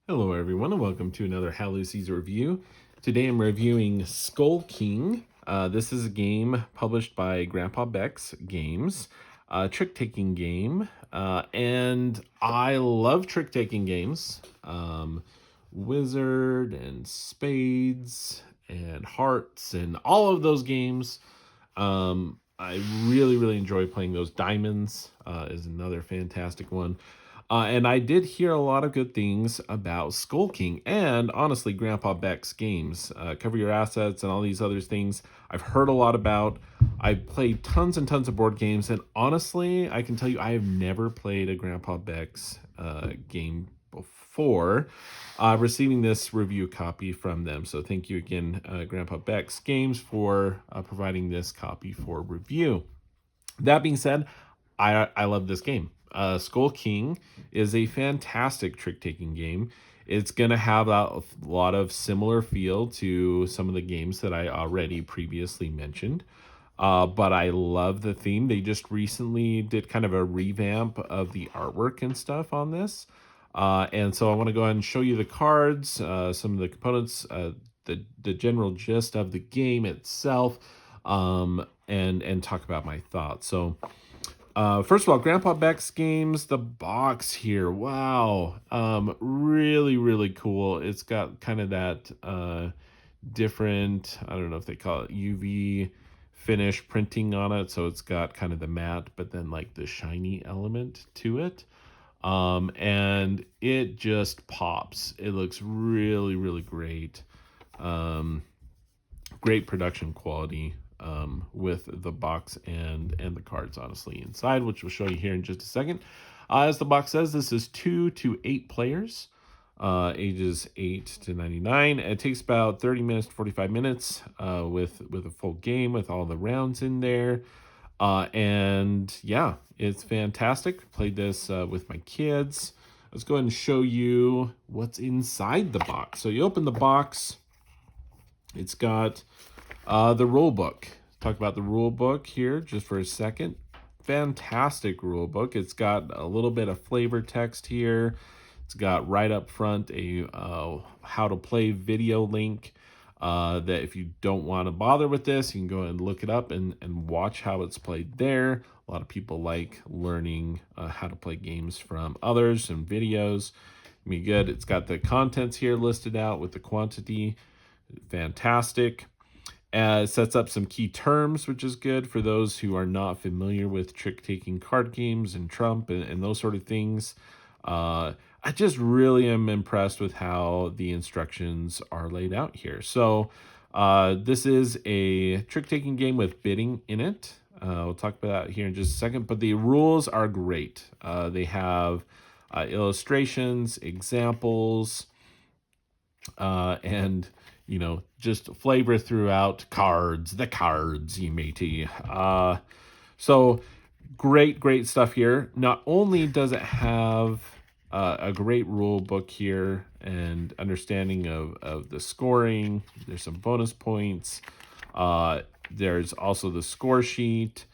Hello, everyone, and welcome to another How Lucy's review. Today I'm reviewing Skull King. This is a game published by Grandpa Beck's Games, a trick-taking game, and I love trick-taking games. Wizard and Spades and Hearts and all of those games. I really enjoy playing those. Diamonds is another fantastic one. And I did hear a lot of good things about Skull King and honestly, Grandpa Beck's games. Cover Your Assets and all these other things I've heard a lot about. I played tons and tons of board games, and honestly, I can tell you I have never played a Grandpa Beck's game before receiving this review copy from them. So thank you again, Grandpa Beck's Games, for providing this copy for review. That being said, I love this game. Skull King is a fantastic trick taking game. It's going to have a lot of similar feel to some of the games that I already previously mentioned. But I love the theme. They just recently did kind of a revamp of the artwork and stuff on this. And so I want to go ahead and show you the cards, some of the components, the general gist of the game itself, and talk about my thoughts. So first of all, Grandpa Beck's Games, the box here. Wow. Really cool. It's got kind of that different, I don't know if they call it UV finish printing on it. So it's got kind of the matte, but then like the shiny element to it. And it just pops. It looks really great. Um, Great production quality with the box and the cards honestly inside, which we'll show you here in just a second. As the box says, this is 2 to 8 players, ages 8 to 99. It takes about 30 minutes to 45 minutes with a full game with all the rounds in there. And yeah, it's fantastic. Played this with my kids. Let's go ahead and show you what's inside the box. So you open the box. It's got the rule book. Talk about the rule book here just for a second. Fantastic rule book. It's got a little bit of flavor text here. It's got right up front a how to play video link that if you don't want to bother with this, you can go and look it up and watch how it's played there. A lot of people like learning how to play games from others and videos. Be good. It's got the contents here listed out with the quantity. Fantastic. It sets up some key terms, which is good for those who are not familiar with trick-taking card games and Trump and those sort of things. I just really am impressed with how the instructions are laid out here. So this is a trick-taking game with bidding in it. We'll talk about that here in just a second, but the rules are great. They have illustrations, examples, and just flavor throughout the cards, you matey. So great stuff here. Not only does it have a great rule book here and understanding of the scoring, there's some bonus points. There's also the score sheet.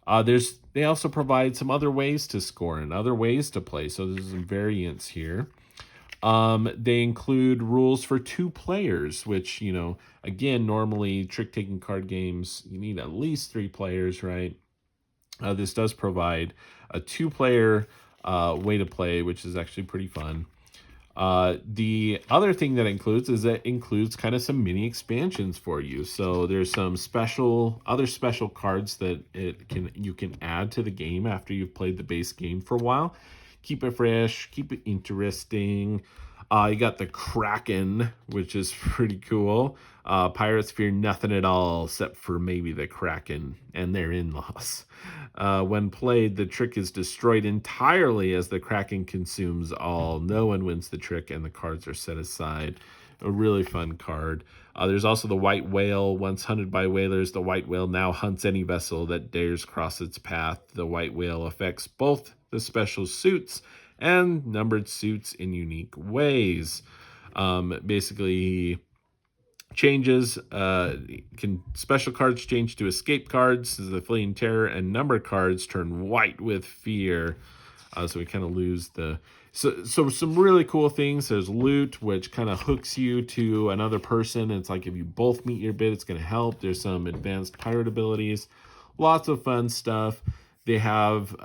They also provide some other ways to score and other ways to play. So there's some variants here. They include rules for 2 players, which, again, normally trick-taking card games, you need at least 3 players, right? This does provide a 2-player way to play, which is actually pretty fun. The other thing that includes kind of some mini expansions for you. So there's some other special cards that you can add to the game after you've played the base game for a while. Keep it fresh, keep it interesting. You got the Kraken, which is pretty cool. Pirates fear nothing at all except for maybe the Kraken and their in-laws. When played, the trick is destroyed entirely as the Kraken consumes all. No one wins the trick, and the cards are set aside. A really fun card. There's also the White Whale. Once hunted by whalers, the White Whale now hunts any vessel that dares cross its path. The White Whale affects both the special suits and numbered suits in unique ways. Basically, changes special cards change to escape cards as the fleeing terror, and number cards turn white with fear. So we kind of lose So some really cool things. There's loot, which kind of hooks you to another person. It's like if you both meet your bid, it's going to help. There's some advanced pirate abilities, lots of fun stuff. They have,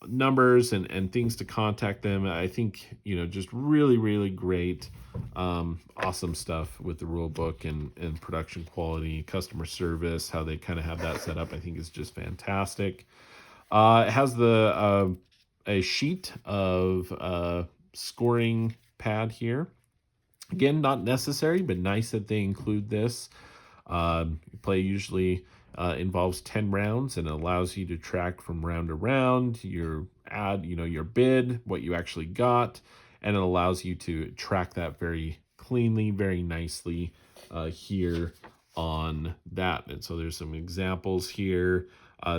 numbers and things to contact them. I think, just really, really great, awesome stuff with the rule book and production quality, customer service, how they kind of have that set up. I think is just fantastic. It has a sheet of scoring pad here. Again, not necessary, but nice that they include this. Play usually involves 10 rounds and allows you to track from round to round your bid, what you actually got, and it allows you to track that very cleanly, very nicely here on that. And so there's some examples here.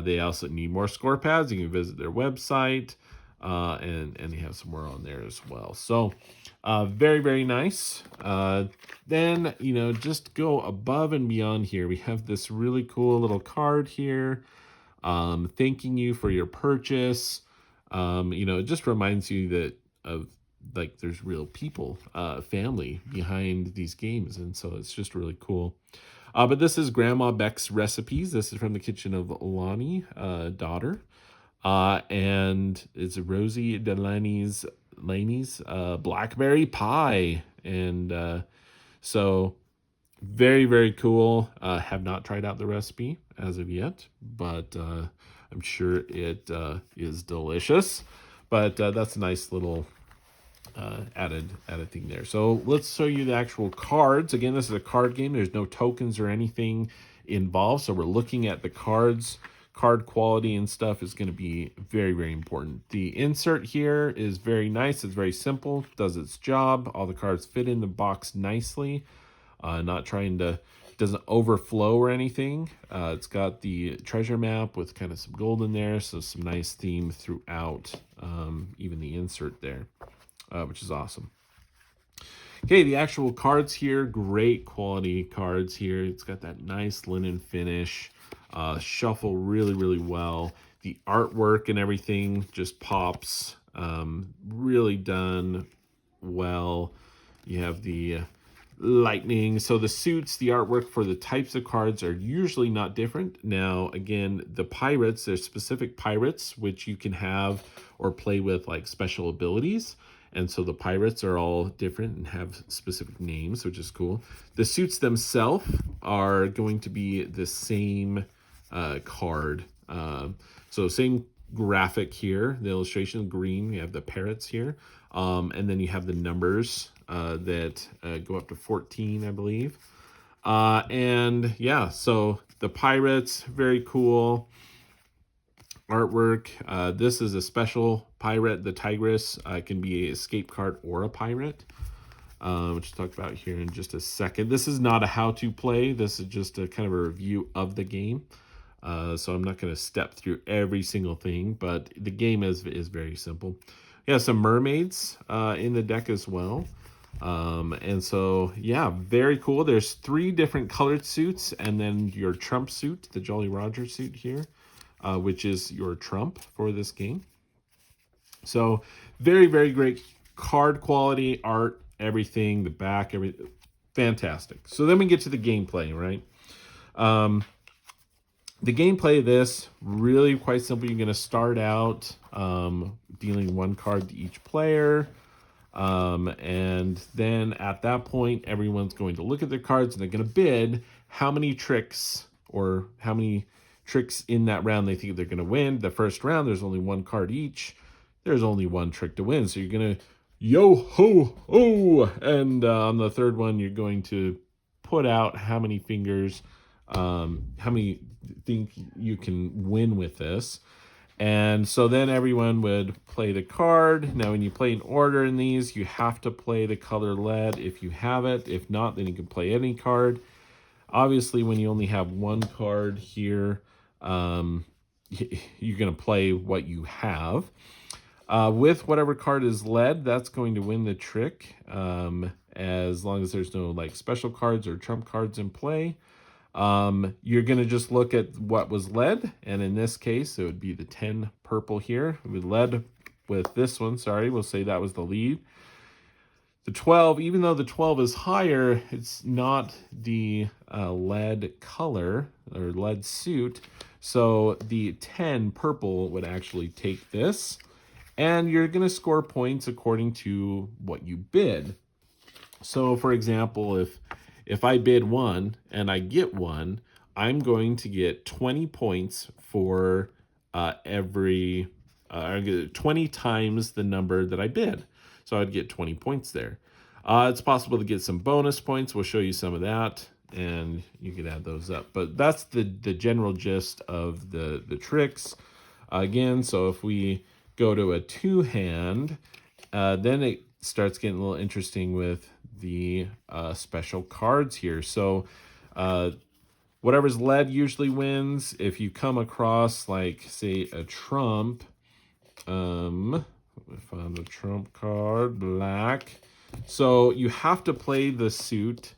They also need more score pads. You can visit their website, and they have some more on there as well. So very, very nice. Then, just go above and beyond here. We have this really cool little card here, thanking you for your purchase. It just reminds you that of like there's real people, family behind these games. And so it's just really cool. But this is Grandma Beck's recipes. This is from the kitchen of Lonnie, daughter. And it's Rosie Delaney's blackberry pie. And so very, very cool. Have not tried out the recipe as of yet, but I'm sure it is delicious. But that's a nice little added thing there. So let's show you the actual cards. Again, this is a card game. There's no tokens or anything involved. So we're looking at the cards. Card quality and stuff is going to be very, very important. The insert here is very nice. It's very simple, does its job. All the cards fit in the box nicely. Not trying to, doesn't overflow or anything. It's got the treasure map with kind of some gold in there. So some nice theme throughout, even the insert there, which is awesome. Okay, the actual cards here, great quality cards here. It's got that nice linen finish. Shuffle really, really well. The artwork and everything just pops. Really done well. You have the lightning. So the suits, the artwork for the types of cards are usually not different. Now, again, the pirates, there's specific pirates which you can have or play with like special abilities. And so the pirates are all different and have specific names, which is cool. The suits themselves are going to be the same card. So same graphic here, the illustration green, you have the parrots here. And then you have the numbers that go up to 14, I believe. And yeah, so the pirates, very cool artwork. This is a special pirate. The tigress can be an escape card or a pirate, which we'll talk about here in just a second. This is not a how-to play. This is just a kind of a review of the game. So I'm not going to step through every single thing, but the game is very simple. Yeah, some mermaids in the deck as well. And so, yeah, very cool. There's 3 different colored suits, and then your trump suit, the Jolly Roger suit here, which is your trump for this game. So very, very great card quality, art, everything, the back, everything, fantastic. So then we get to the gameplay, right? The gameplay of this, really quite simple. You're going to start out dealing 1 card to each player. And then at that point, everyone's going to look at their cards and they're going to bid how many tricks or how many tricks in that round they think they're going to win. The first round, there's only 1 card each. There's only 1 trick to win. So you're going to yo ho ho. And on the third one, you're going to put out how many fingers, how many think you can win with this. And so then everyone would play the card. Now, when you play in order in these, you have to play the color lead if you have it. If not, then you can play any card. Obviously, when you only have 1 card here, you're going to play what you have. With whatever card is led, that's going to win the trick, as long as there's no like special cards or trump cards in play. You're going to just look at what was led, and in this case, it would be the 10 purple here. We led with this one. Sorry, we'll say that was the lead. The 12, even though the 12 is higher, it's not the lead color or lead suit. So the 10 purple would actually take this. And you're going to score points according to what you bid. So for example, if I bid 1 and I get 1, I'm going to get 20 points for every I get 20 times the number that I bid. So I'd get 20 points there. It's possible to get some bonus points. We'll show you some of that, and you can add those up. But that's the general gist of the tricks. Again, so if we go to a 2-hand, then it starts getting a little interesting with the special cards here. So whatever's lead usually wins. If you come across, like, say, a trump, we found a trump card, black. So you have to play the suit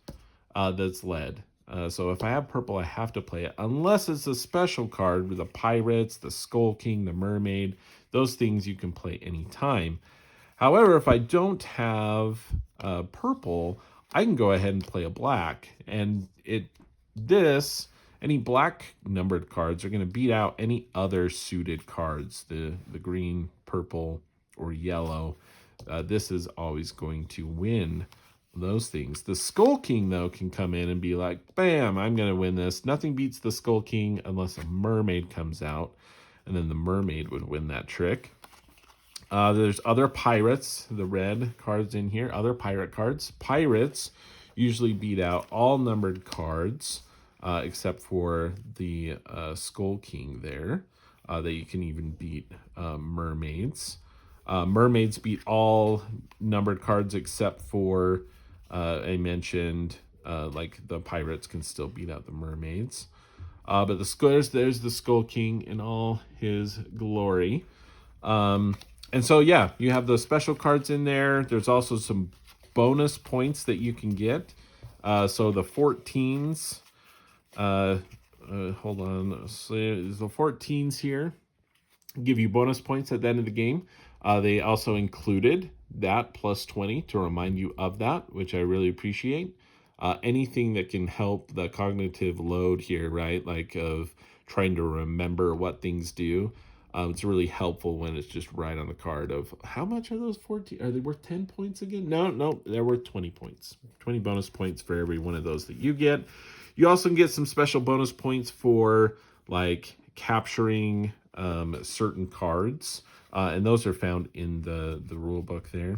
that's lead. So if I have purple, I have to play it, unless it's a special card with the pirates, the Skull King, the mermaid. Those things you can play anytime. However, if I don't have purple, I can go ahead and play a black. And any black numbered cards are going to beat out any other suited cards, the green, purple, or yellow. This is always going to win those things. The Skull King, though, can come in and be like, bam, I'm going to win this. Nothing beats the Skull King unless a mermaid comes out, and then the mermaid would win that trick. There's other pirates, the red cards in here, other pirate cards. Pirates usually beat out all numbered cards, except for the Skull King there. That you can even beat mermaids. Mermaids beat all numbered cards except for, I mentioned, like the pirates can still beat out the mermaids. But there's the Skull King in all his glory. And so, yeah, you have those special cards in there. There's also some bonus points that you can get. So the 14s, hold on. So the 14s here give you bonus points at the end of the game. They also included that plus 20 to remind you of that, which I really appreciate. Anything that can help the cognitive load here, right? Like of trying to remember what things do. It's really helpful when it's just right on the card of how much are those 14? Are they worth 10 points again? No, they're worth 20 points. 20 bonus points for every one of those that you get. You also get some special bonus points for like capturing certain cards. And those are found in the rule book there.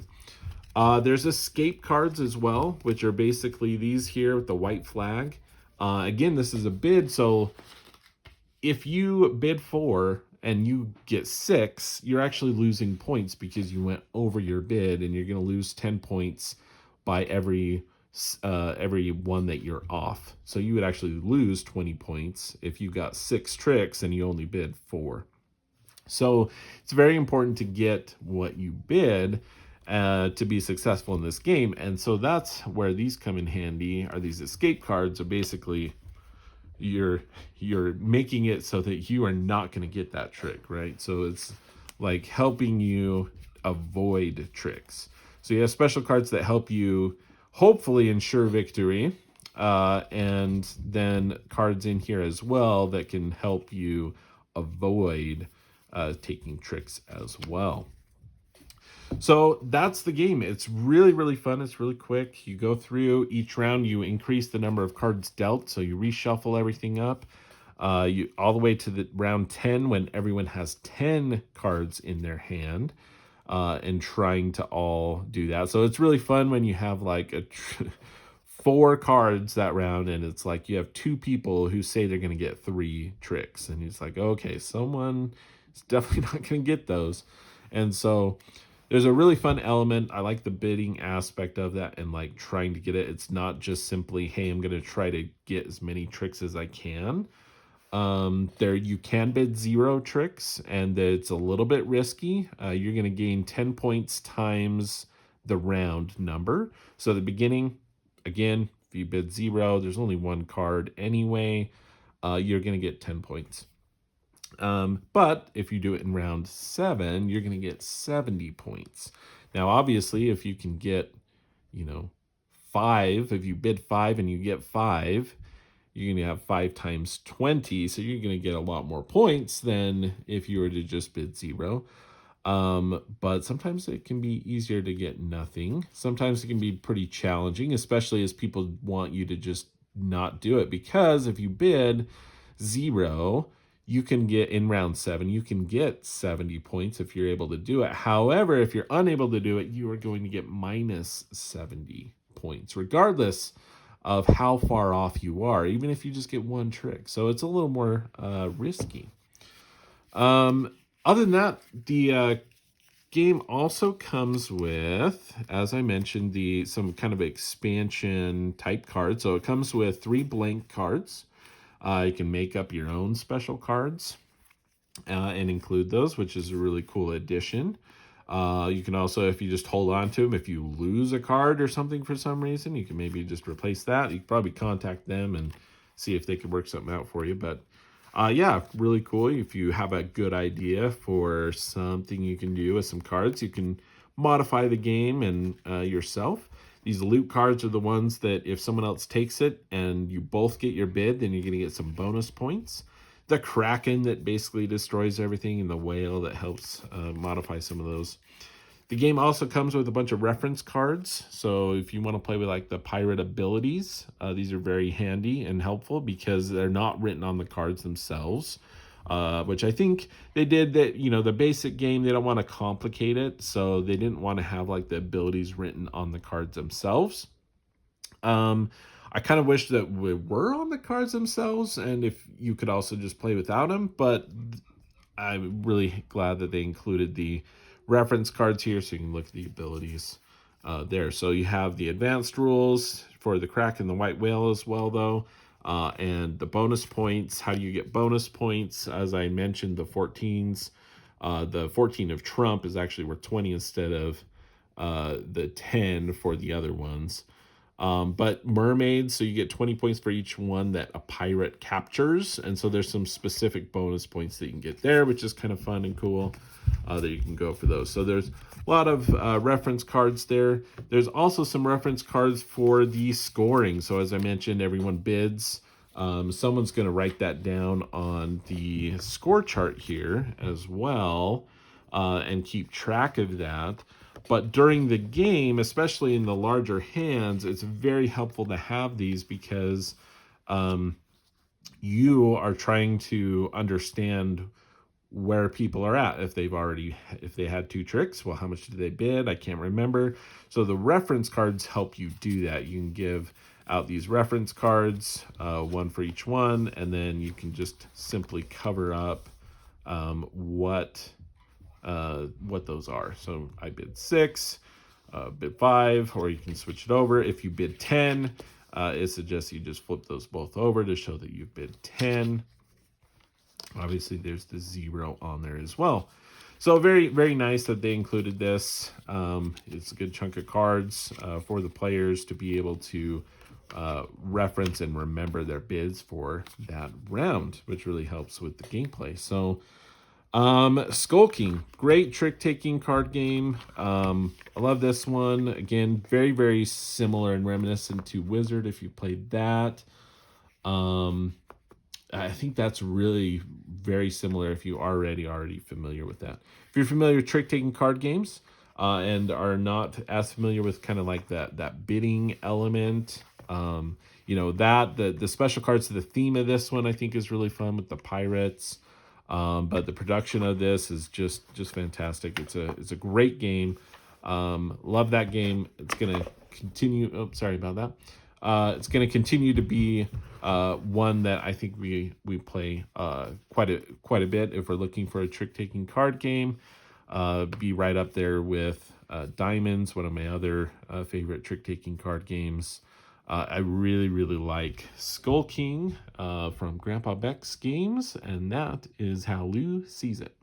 There's escape cards as well, which are basically these here with the white flag. Again, this is a bid, so if you bid 4 and you get 6, you're actually losing points because you went over your bid, and you're going to lose 10 points by every one that you're off. So you would actually lose 20 points if you got 6 tricks and you only bid 4. So it's very important to get what you bid to be successful in this game. And so that's where these come in handy, are these escape cards. Are basically you're making it so that you are not going to get that trick, right? So it's like helping you avoid tricks. So you have special cards that help you hopefully ensure victory, and then cards in here as well that can help you avoid taking tricks as well. So that's the game. It's really, really fun. It's really quick. You go through each round, you increase the number of cards dealt, so you reshuffle everything up. You all the way to the round 10 when everyone has 10 cards in their hand, and trying to all do that. So it's really fun when you have like 4 cards that round, and it's like you have 2 people who say they're going to get 3 tricks, and it's like, okay, someone is definitely not going to get those. And so there's a really fun element. I like the bidding aspect of that and like trying to get it. It's not just simply, hey, I'm going to try to get as many tricks as I can. There you can bid 0 tricks, and it's a little bit risky. You're going to gain 10 points times the round number. So at the beginning, again, if you bid 0, there's only 1 card anyway. You're going to get 10 points. But if you do it in round 7, you're going to get 70 points. Now, obviously, if you can get, you know, 5, if you bid 5 and you get 5, you're going to have 5 times 20. So you're going to get a lot more points than if you were to just bid 0. But sometimes it can be easier to get nothing. Sometimes it can be pretty challenging, especially as people want you to just not do it. Because if you bid 0, you can get in round 7, you can get 70 points if you're able to do it. However, if you're unable to do it, you are going to get minus 70 points, regardless of how far off you are, even if you just get one trick. So it's a little more risky. Other than that, the game also comes with, as I mentioned, some kind of expansion type cards. So it comes with 3 blank cards. You can make up your own special cards and include those, which is a really cool addition. You can also, if you just hold on to them, if you lose a card or something for some reason, you can maybe just replace that. You can probably contact them and see if they can work something out for you. But yeah, really cool. If you have a good idea for something you can do with some cards, you can modify the game and yourself. These loot cards are the ones that if someone else takes it and you both get your bid, then you're going to get some bonus points. The Kraken that basically destroys everything, and the Whale that helps modify some of those. The game also comes with a bunch of reference cards. So if you want to play with like the pirate abilities, these are very handy and helpful because they're not written on the cards themselves. Which I think they did that, the basic game, they don't want to complicate it. So they didn't want to have like the abilities written on the cards themselves. I kind of wish that we were on the cards themselves and if you could also just play without them, but I'm really glad that they included the reference cards here so you can look at the abilities there. So you have the advanced rules for the Crack and the White Whale as well, though. And the bonus points, how do you get bonus points? As I mentioned, the 14s. The 14 of Trump is actually worth 20 instead of the 10 for the other ones. But mermaids, so you get 20 points for each one that a pirate captures. And so there's some specific bonus points that you can get there, which is kind of fun and cool that you can go for those. So there's a lot of reference cards there. There's also some reference cards for the scoring. So as I mentioned, everyone bids. Someone's going to write that down on the score chart here as well and keep track of that. But during the game, especially in the larger hands, it's very helpful to have these because you are trying to understand where people are at. If they had 2 tricks, well, how much did they bid? I can't remember. So the reference cards help you do that. You can give out these reference cards, one for each one, and then you can just simply cover up what those are. So I bid 6, bid 5, or you can switch it over. If you bid 10, it suggests you just flip those both over to show that you bid 10. Obviously, there's the 0 on there as well. So very, very nice that they included this. It's a good chunk of cards for the players to be able to reference and remember their bids for that round, which really helps with the gameplay. So Skulking, great trick-taking card game. I love this one. Again, very, very similar and reminiscent to Wizard if you played that. I think that's really very similar if you already familiar with that. If you're familiar with trick-taking card games and are not as familiar with kind of like that bidding element, the special cards to the theme of this one I think is really fun with the pirates. But the production of this is just fantastic. It's a great game. Love that game. It's gonna continue. Oh, sorry about that. It's gonna continue to be one that I think we play quite a bit if we're looking for a trick taking card game. Be right up there with Diamonds, one of my other favorite trick taking card games. I really, really like Skull King from Grandpa Beck's games, and that is how Lou sees it.